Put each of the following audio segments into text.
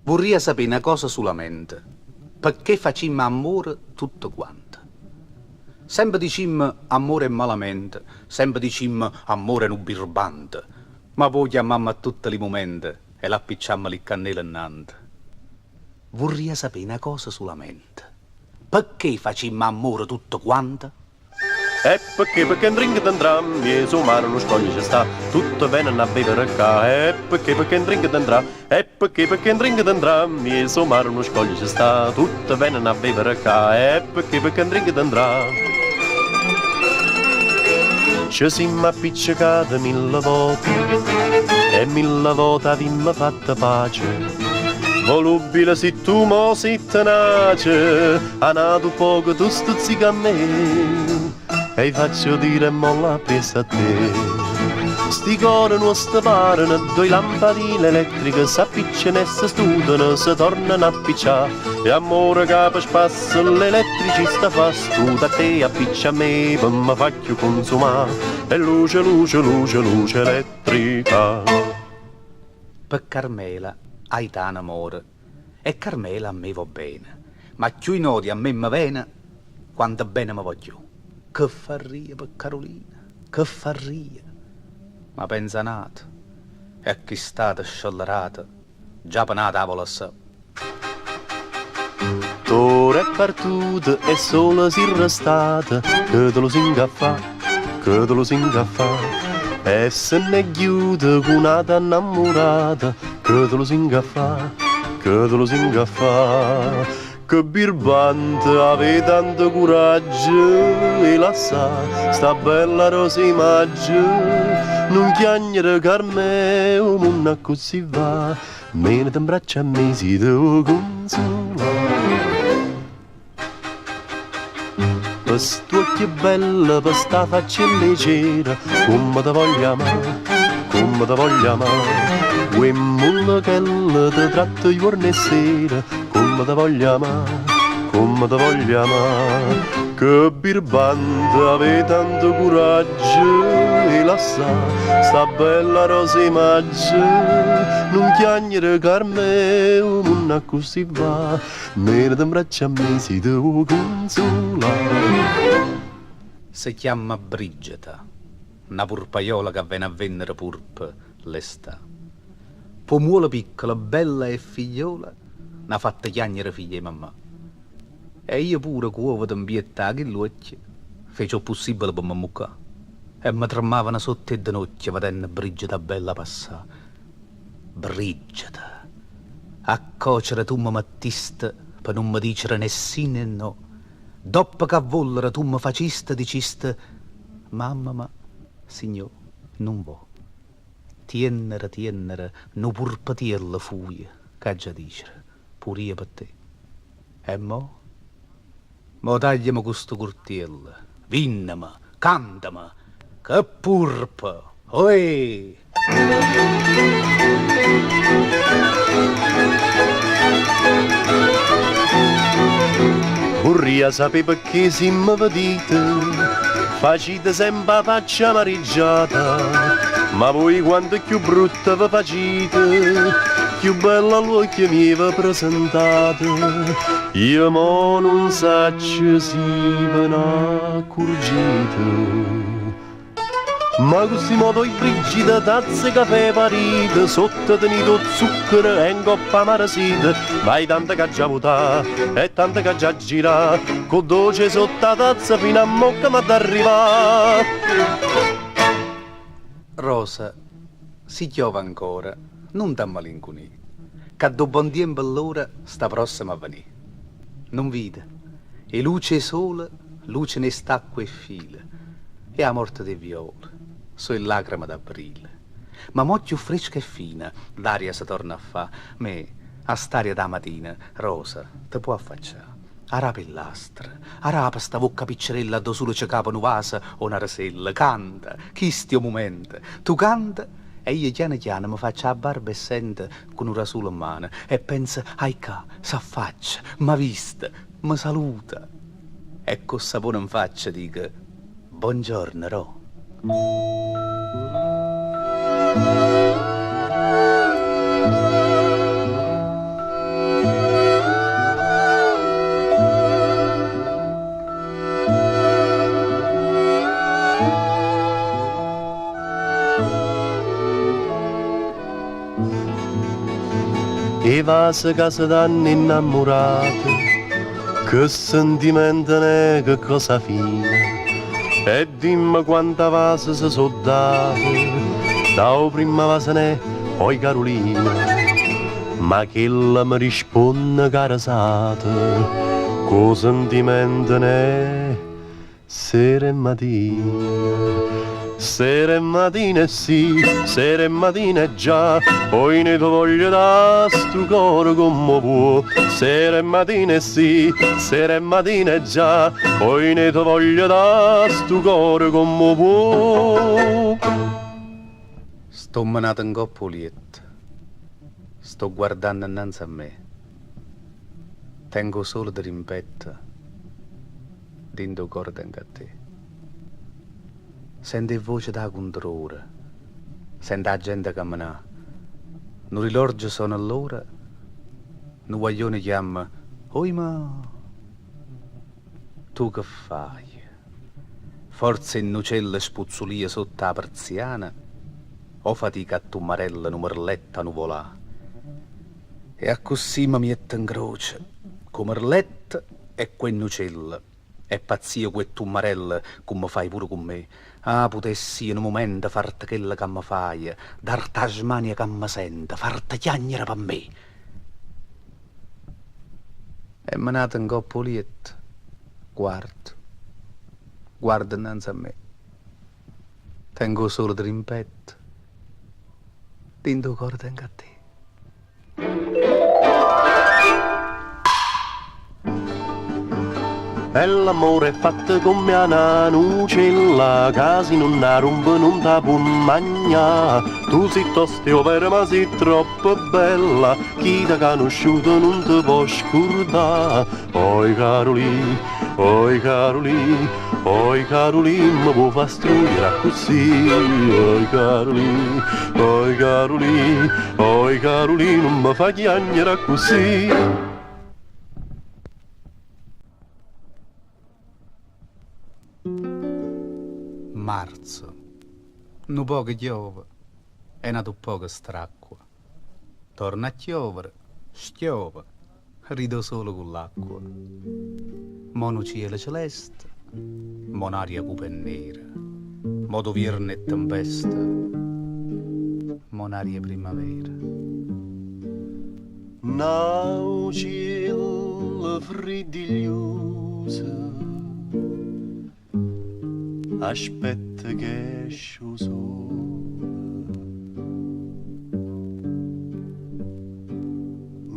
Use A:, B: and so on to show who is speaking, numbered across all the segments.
A: Vorrei sapere una cosa solamente. Perché facciamo amore tutto quanto? Sempre diciamo amore è malamente, sempre diciamo amore è un birbante, ma poi chiamammo a tutti i momenti e l'appicciamo le cannelle innanti. Vorrei sapere una cosa solamente. Perché facciamo amore tutto quanto?
B: E perché in drink d'andram, e su mare uno scoglio ci sta, tutto bene a bere qua. E perché in drink d'andram, e perché in drink d'andram, e su mare uno scoglio ci sta, tutto bene a bere qua. E perché in drink d'andram. Ci siamo appiccicati 1000 volte, e 1000 volte abbiamo fatto pace. Volubile si tu mo si tenace, ha nato poco tu stuzzica a me, e faccio dire molla pensa a te. Sti cori non sta parano, due lampadine elettriche s'appicciano e si studano, si tornano a picciare, e amore capo spassa l'elettricista fa studa te appiccia a me, per mi fa più consumare, e luce, luce, luce, luce elettrica.
A: Per Carmela hai tanto amore, e Carmela a me va bene, ma più in odio a me mi viene, quanto bene mi voglio. Che farria per Carolina, che farria. Ma pensa nato, e che stata sciollerata, già panata vola sa.
B: T'ora è partita e sola si restata, che te lo si ingaffa, che te lo si ingaffa. E se ne chiude con una innamorata, che te lo si ingaffa, che te lo si ingaffa. Che birbante ave tanto coraggio e la sa, sta bella rosa immagine, non chiagnere Carmeo, non così va, meno te braccia a me si devo consolare. Questo occhio bello, per sta faccia leggera, come te voglio amare, come te voglio amare, quel mondo che te tratto giorno e sera, come te voglio amare, come te voglio amare. Che birbante ave tanto coraggio e la sa, sta bella rosa immagine, non chiagnere Carmeo, non così va, meno te braccia a me si devo consolare.
A: Si chiama Brigida, una purpaiola che viene a vendere purp l'estate. Pomuola piccola, bella e figliola, n'ha fatta chiagnere figlia e mamma. E io pure con uovo d'ambietta che l'occhio fece il possibile per mammucca. E mi tremavano sotto e di notte vedendo Brigida bella passare. Brigida, a cocere tu mi mettiste per non mi dicere né sì né no. Dopo che a vollere tu mi faciste, diciste, mamma, ma, signor, non vo. Tiennere, no purpatiella fuia, che già dicere, pure io per te. E mo tagliamo questo curtiello, vinnama, cantama, che purpa, oe!
B: Vorrei sapere perché si mi vedete, facite sempre la faccia amareggiata, ma voi quanto più brutta vi facite, più bella l'occhio mi vi presentate. Io mo non saccio se ve ne accorgete. Ma così modo i Brigida tazze caffè parite, sotto tenuto zucchero e in coppa marasite, vai tanta che già votà e tanta che già girà, con dolce sotto la tazza fino a mocca ma d'arrivà.
A: Rosa, si chiova ancora, non t'ammalinconì, che dopo un tempo allora sta prossima a venire. Non vide, e luce e sole, luce ne stacqua e fila, e a morte dei viole, so il lacrima d'aprile. Ma mo' più fresca e fina, l'aria si torna a fa, me, a st'aria da mattina, Rosa, te può affacciare. A rapa pillastra, a rapa sta bocca piccerella do solo c'è capo un vaso o una rasella, canta, chi stia momento, tu canta e io chiano mi faccio la barba e sento con un rasulo in mano e penso, ai ca, s'affaccia, m'ha vista, mi saluta e con sapone in faccia dico, buongiorno Ro.
B: e vasi che si danno innamorate, che sentimento ne che cosa fine. E dimmi quanta vasi si sono date, da prima vasi ne, poi Carolina, ma che la mi risponde carasata, con sentimento ne, sera e mattina. Sera e mattina sì, sera e mattina già, poi ne ti voglio da sto cuore come può. Sera e mattina sì, sera e mattina già, poi ne ti voglio da sto cuore come può.
A: Sto menato in coppa lietto, sto guardando innanzi a me. Tengo solo di rimpetto, dentro cuore tengo a te. Senti voce da controre, senti la gente camminare. Non ricordo sono all'ora, un guaglione chiama, oi ma, tu che fai? Forse in uccello spuzzolia sotto la persiana, o fatica a tu marella numerletta nuvolà. E a così mi mette in croce, come merletta e quell'uccello. E pazzia quel tummarella, come fai pure con me. Ah, potessi in un momento farti quella che mi fai, darti la smania che mi sente, farti chiagnere per me. E me nata in coppa lietto, guardo innanzi a me. Tengo solo di rimpetto, dentro cuore tengo a te.
B: E l'amore è fatto come una nucella, che se non la rompe non ta può mangiare. Tu sei tosto per ma sei troppo bella, chi ti ha conosciuto non ti può scordare. Oi Carolina, oi Carolina, oi Carolina, mi può far struggere così. Oi Carolina, oi Carolina, oi Carolina, non mi fa chiagnere così.
A: Marzo, un po' che piove e un po' che stracqua. Torna a piovere, stiove, rido solo con l'acqua. Mono cielo celeste, mon'aria cupa e nera, modo vierne e tempesta, mon'aria primavera.
B: Now cielo friddiglioso, aspetta che esce il sole.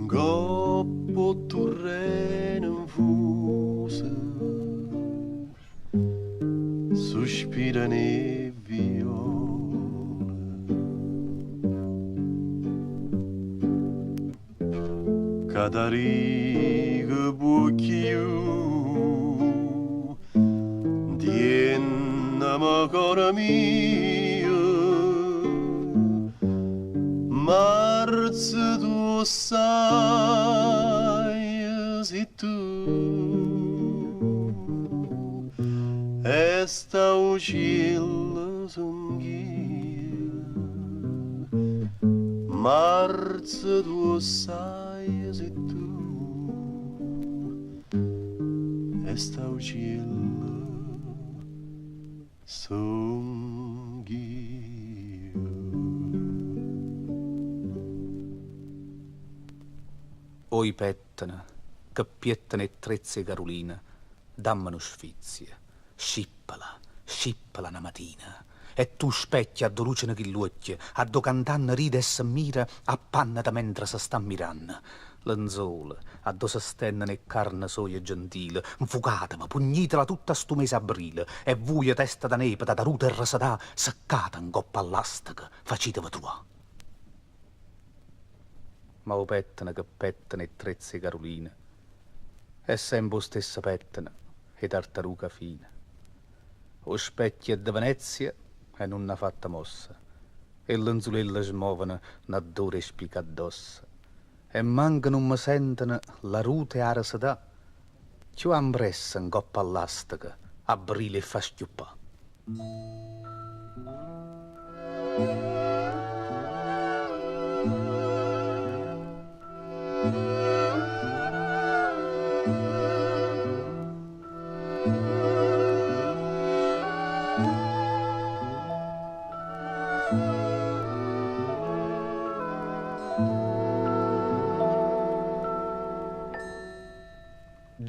B: Goppo turreno infuso, sospira ne viola. Catarica bucchiu, ma cara mia, marzo tu sai se tu esta uccilla songhia, marzo tu sai se tu esta uccilla songhio.
A: Oi pettana, che piettana e trezze Carolina, dammi uno sfizio, scippala una mattina. E tu specchia a do lucine che lucchia, a do cantanna ride e si mira, a panna da mentre si sta mirando. L'anzola, a do s'astennano e carne soia gentile, infucatemi, pugnitela tutta stu mese aprile, e vuia testa da nepe, da ruta e rasadà, seccata in coppa all'astica, facitevi trovà. Ma o pettana che pettana e trezze Carolina, è sempre lo stesso pettana e tartaruga fina. O specchio è di Venezia e non n'ha fatta mossa, e l'anzulella smuovono n'addore spica addosso. E manca non mi sentono la rute e la rasadà, più ambressa in coppa all'astica, a brile e fa schiuppà.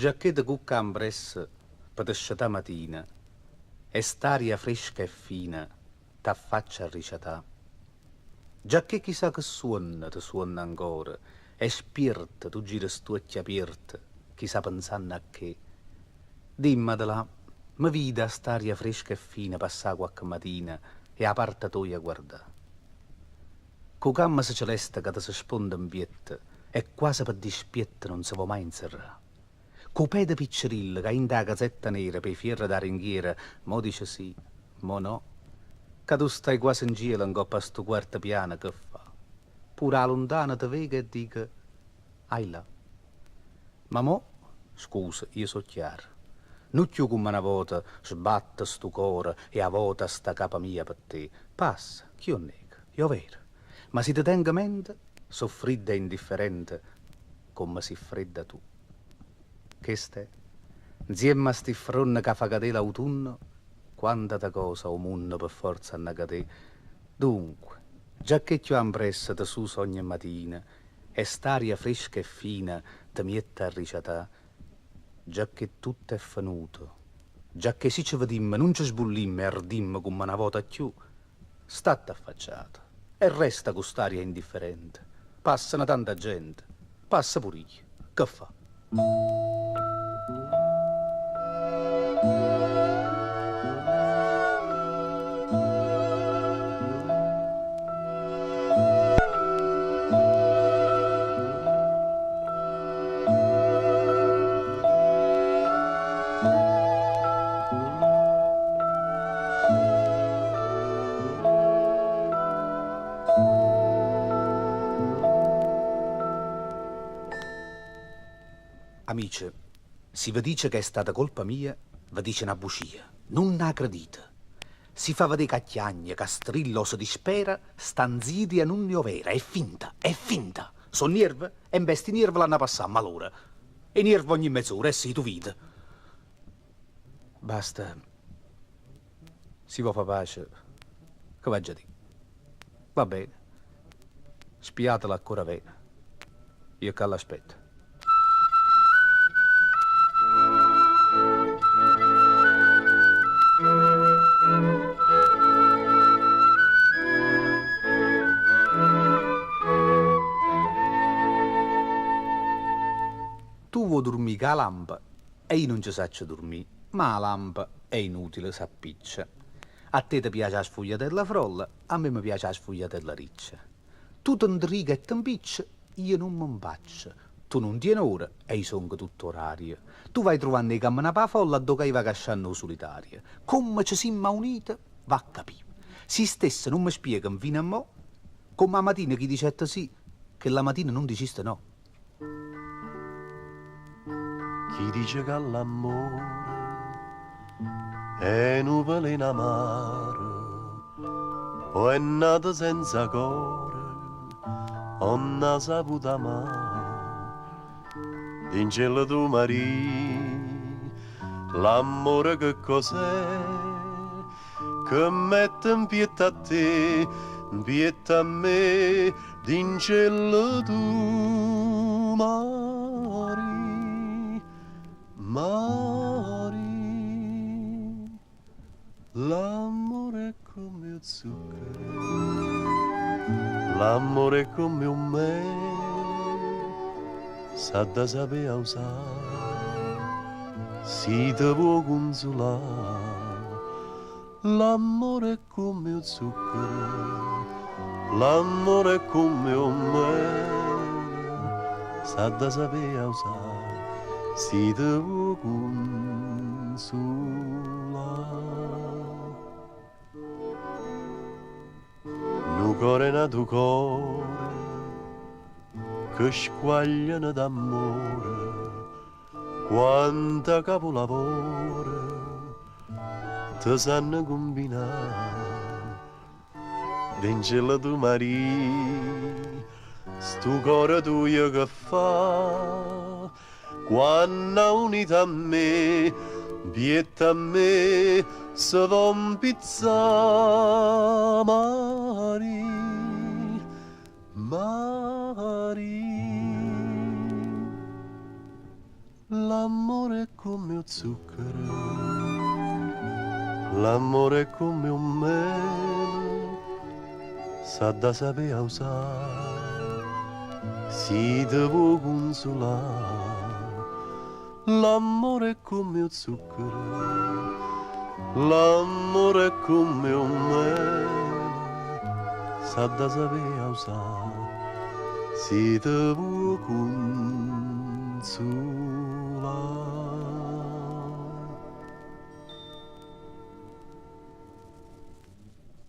A: Giacchetta cucca ambress per te sciatà mattina e st'aria fresca e fina t'affaccia a ricciatà. Giacché chissà che suona ti suona ancora e spirta tu gira stuocchi aperta chissà pensando a che. Dimmi da là, mi vida st'aria fresca e fina passare qualche mattina e a parte tua a guardare. Cu camma se celeste che ti si sponda in pietta e quasi per dispietta non si può mai inserrare. Cu pede piccerilla che in da casetta nera per i fierri da ringhiera mo dice sì, mo no, che tu stai quasi in giro in coppa a sto quarto piano che fa. Pure a lontana ti vega e dica, ai là. Ma mo, scusa, io so chiaro, non più come una volta sbatte sto cuore e a volta sta capa mia per te. Passa, chi io nega, io vero. Ma se ti tenga mente, so fredda e indifferente, come si fredda tu. Che stai? Insieme a sti fronne che fa cadere l'autunno, quanta ta cosa o munno per forza anna cadere. Dunque, già che ti ho impressa da su ogni mattina, e st'aria fresca e fina ti mietta a ricciatà, già che tutto è venuto, già che si ci vedimmo, non ci sbullimmo e ardimmo come una volta più, state affacciato e resta con st'aria indifferente. Passano tanta gente, passa pure io, che fa? Amici, se vi dice che è stata colpa mia, vi dice una bugia. Non ne accredite. Si fa vedere che chiagna, che strilla o si dispera, sta insidia non ne vera. È finta, è finta. Sono nerve? E in questi nerve l'hanno passato, ma allora. E nerve ogni mezz'ora, e sì, tu vedi. Basta. Si vuole fare pace. Che va già di? Va bene. Spiatela ancora bene. Io che l'aspetto. Tu vuoi dormire con la lampa e io non ci saccio dormire, ma la lampa è inutile, s'appiccia. A te ti piace la sfogliatella frolla, a me mi piace la sfogliatella riccia. Tu ti intriga e ti impiccia, io non mi impaccio. Tu non tieni ora e io sono tutto orario. Tu vai trovando i cammini per la folla dove vai casciando solitaria. Come ci siamo uniti, va a capire. Si stessa non mi spiegano fino a mo', come la mattina chi dice sì, che la mattina non diciste no.
B: Chi dice che l'amore è nuvole in amaro o è nato senza cuore o non ha saputo amare in cielo tu Maria l'amore che cos'è che mette in pietà a te in pietà a me in cielo tu Maria Mari, l'amore è come zucchero, l'amore è come un mele, sa da sapere usare, si te può consolare. L'amore è come un zucchero, l'amore è come un mele, sa da sapere usare. Si te può consolare. Nu cuore nato cuore che squagliano d'amore quanta capolavoro te sanno combinare d'angelo tu Maria stu cuore tuo che fa quando unita a me, vieta a me, se von pizza Mari, Mari, l'amore L'amore è come lo zucchero, l'amore è come un mele, sa da sapere usare, si te può consolare. L'amore è come lo zucchero, l'amore è come un mele, sa da sapere usare, si te può consolare.